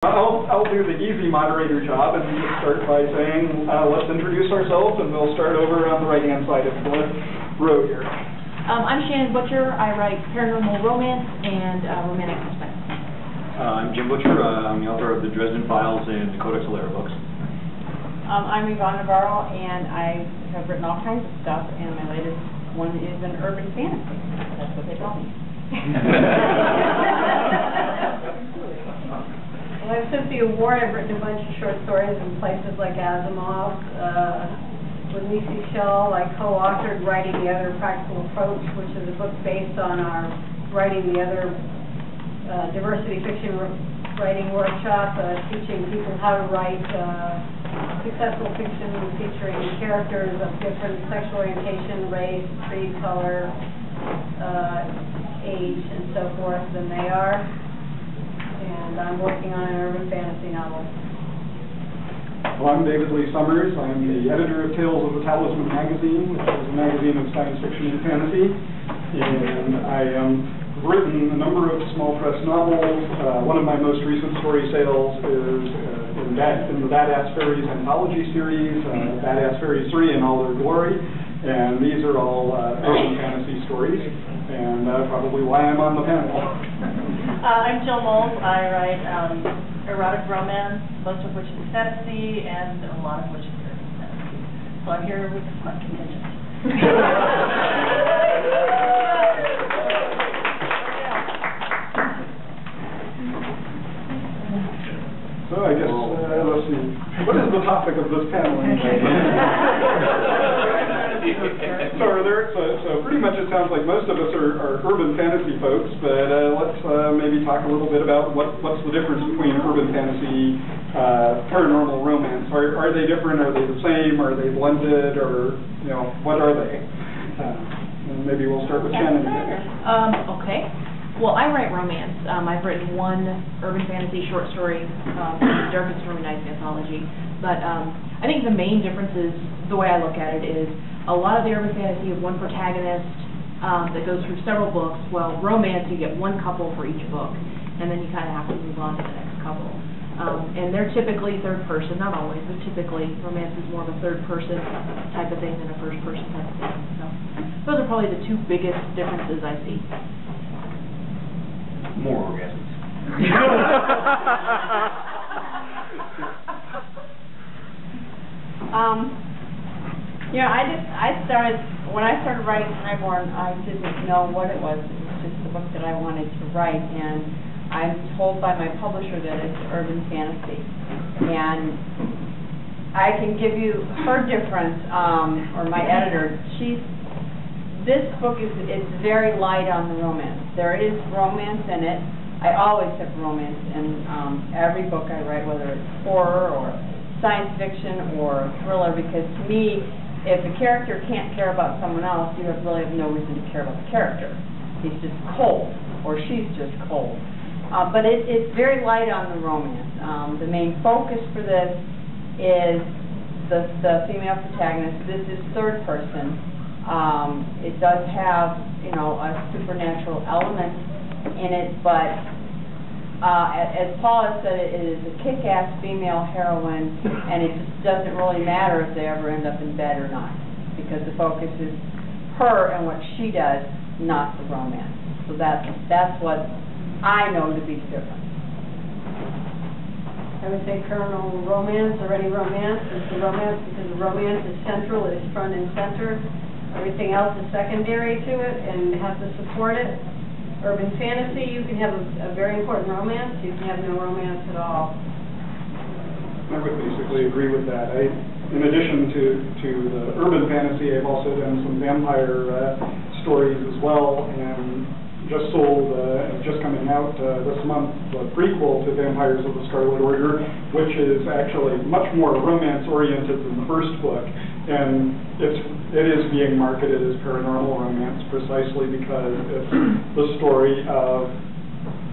I'll do the easy moderator job and just start by saying, let's introduce ourselves, and we'll start over on the right-hand side of the row here. I'm Shannon Butcher. I write paranormal romance and romantic suspense. I'm Jim Butcher. I'm the author of the Dresden Files and the Codex Alera books. I'm Yvonne Navarro, and I have written all kinds of stuff, and my latest one is an urban fantasy. That's what they call me. Well, I've since the award, I've written a bunch of short stories in places like Asimov. With Nisi Shell, I co-authored Writing the Other Practical Approach, which is a book based on our Writing the Other diversity fiction writing workshop, teaching people how to write successful fiction featuring characters of different sexual orientation, race, creed, color, age, and so forth than they are. And I'm working on an urban fantasy novel. Well, I'm David Lee Summers. I'm the editor of Tales of the Talisman magazine, which is a magazine of science fiction and fantasy. And I have written a number of small press novels. One of my most recent story sales is in the Badass Fairies anthology series, Badass Fairies 3 in all their glory. And these are all urban fantasy stories, and probably why I'm on the panel. I'm Jill Moles. I write erotic romance, most of which is fantasy, and a lot of which is urban fantasy. So I'm here with the smut contingent. So I guess, let's see, what is the topic of this panel anyway? So pretty much it sounds like most of us are urban fantasy folks, but let's maybe talk a little bit about what's the difference between urban fantasy, paranormal romance. Are they different? Are they the same? Are they blended? Or, you know, what are they? And maybe we'll start with Shannon again. Okay. Well, I write romance. I've written one urban fantasy short story, Darkest Room Nights anthology. But I think the main difference is, the way I look at it is, a lot of the urban fantasy is one protagonist that goes through several books. Well, romance, you get one couple for each book, and then you kind of have to move on to the next couple. And they're typically third person, not always, but typically romance is more of a third person type of thing than a first person type of thing. So those are probably the two biggest differences I see. More orgasms. Yeah, I started, when I started writing Highborn, I didn't know what it was. It was just the book that I wanted to write, and I'm told by my publisher that it's urban fantasy. And I can give you her difference, or my editor. This book it's very light on the romance. There is romance in it. I always have romance in every book I write, whether it's horror or science fiction or thriller, because to me, if a character can't care about someone else, you really have no reason to care about the character. He's just cold, or she's just cold. But it's very light on the romance. The main focus for this is the female protagonist. This is third person. It does have, you know, a supernatural element in it, but as Paul has said, it is a kick-ass female heroine, and it just doesn't really matter if they ever end up in bed or not, because the focus is her and what she does, not the romance. So that's what I know to be the difference. I would say paranormal romance, or any romance, is the romance, because the romance is central, it is front and center. Everything else is secondary to it and has to support it. Urban fantasy, you can have a very important romance, you can have no romance at all. I would basically agree with that. In addition to the urban fantasy, I've also done some vampire stories as well, and just sold, just coming out this month, the prequel to Vampires of the Scarlet Order, which is actually much more romance-oriented than the first book. And it is being marketed as paranormal romance precisely because it's the story of,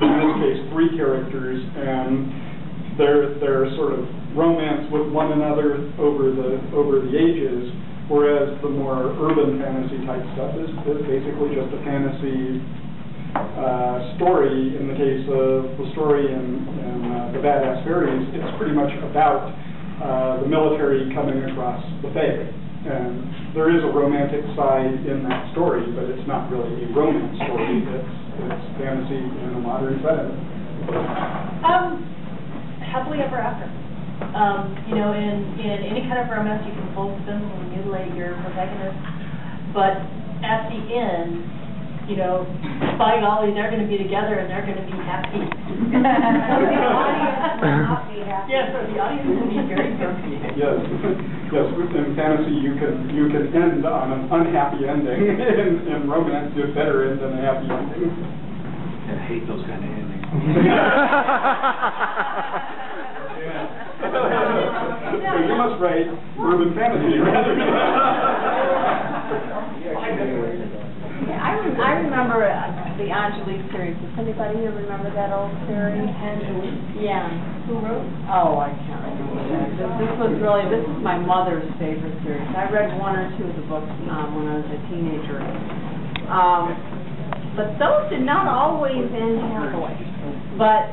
in this case, three characters, and their sort of romance with one another over the ages, whereas the more urban fantasy type stuff is basically just a fantasy story, in the case of the story in The Badass Fairies, it's pretty much about the military coming across the Fae. And there is a romantic side in that story, but it's not really a romance story. It's fantasy in a modern setting. Happily ever after. You know, in any kind of romance, you can both symbol and mutilate your protagonist, but at the end, you know, by golly, they're going to be together and they're going to be happy. The audience will not be happy. Yes, so the audience will be very grumpy. Yes, yes. In fantasy, you can end on an unhappy ending. In romance, you better end on a happy ending. I hate those kind of endings. So you must write urban fantasy rather than. I remember the Angelique series. Does anybody here remember that old series? Angelique? Yeah. Who wrote? Oh, I can't remember that. This is my mother's favorite series. I read one or two of the books when I was a teenager. But those did not always end happily. But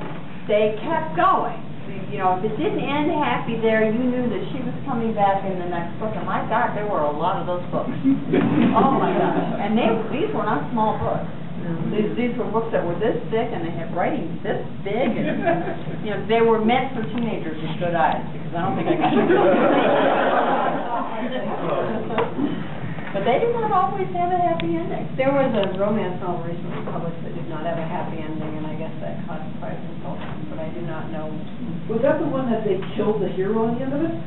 they kept going. You know, if it didn't end happy there, you knew that she was coming back in the next book. And my God, there were a lot of those books. Oh my gosh! And these were not small books. These were books that were this thick, and they had writing this big, and you know, they were meant for teenagers with good eyes, because I don't think I could. But they did not always have a happy ending. There was a romance novel recently published that did not have a happy ending, and I guess that caused quite a result, but I do not know. Was that the one that they killed the hero at the end of it?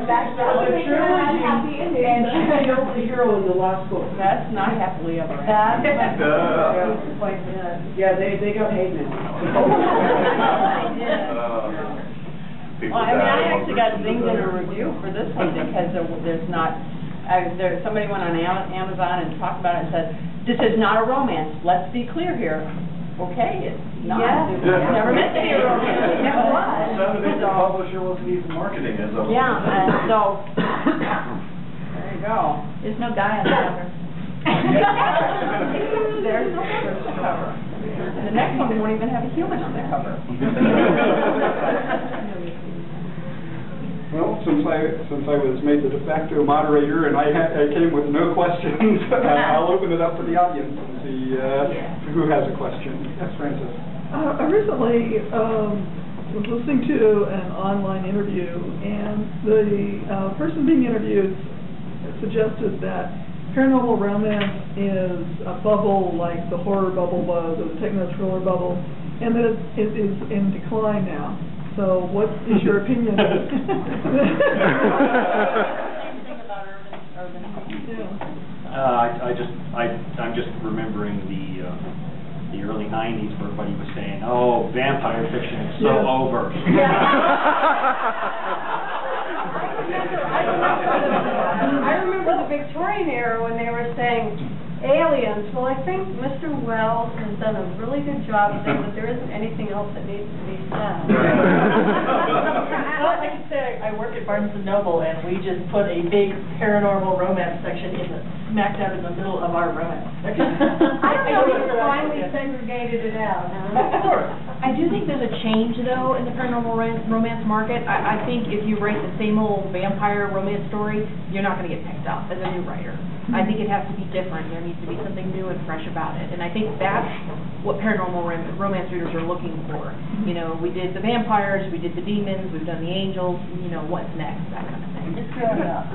That's The trilogy, and she killed the hero in the last book. That's not happily ever That's after. Yeah, they got hate mail. Well, I mean, I actually got zinged in a review for this one because there's not, somebody went on Amazon and talked about it and said, this is not a romance, let's be clear here. Okay, it's not. Yeah. It's never meant to be a romance. It never was. Sounded like the publisher wasn't even marketing as a. Yeah, and so, there you go. There's no guy on the cover. There's no cover. The next one won't even have a human on the cover. Well, since I was made the de facto moderator and I came with no questions, I'll open it up to the audience and see who has a question. Yes, Francis. I recently was listening to an online interview, and the person being interviewed suggested that paranormal romance is a bubble like the horror bubble was, or the techno-thriller bubble, and that it is in decline now. So what is your opinion? Same thing about urban. Yeah. I'm just remembering the early '90s where everybody was saying, "Oh, vampire fiction is so over." I remember the Victorian era when they were saying aliens. Well, I think Mr. Wells has done a really good job saying that there isn't anything else that needs to be said. Well, like I said, I work at Barnes & Noble, and we just put a big paranormal romance section smack dab in the middle of our romance section. I don't know if you finally segregated it out, huh? Of course. I do think there's a change, though, in the paranormal romance market. I think if you write the same old vampire romance story, you're not going to get picked up as a new writer. I think it has to be different. There needs to be something new and fresh about it. And I think that's what paranormal romance readers are looking for. You know, we did the vampires, we did the demons, we've done the angels, you know, what's next, that kind of thing. It's growing up.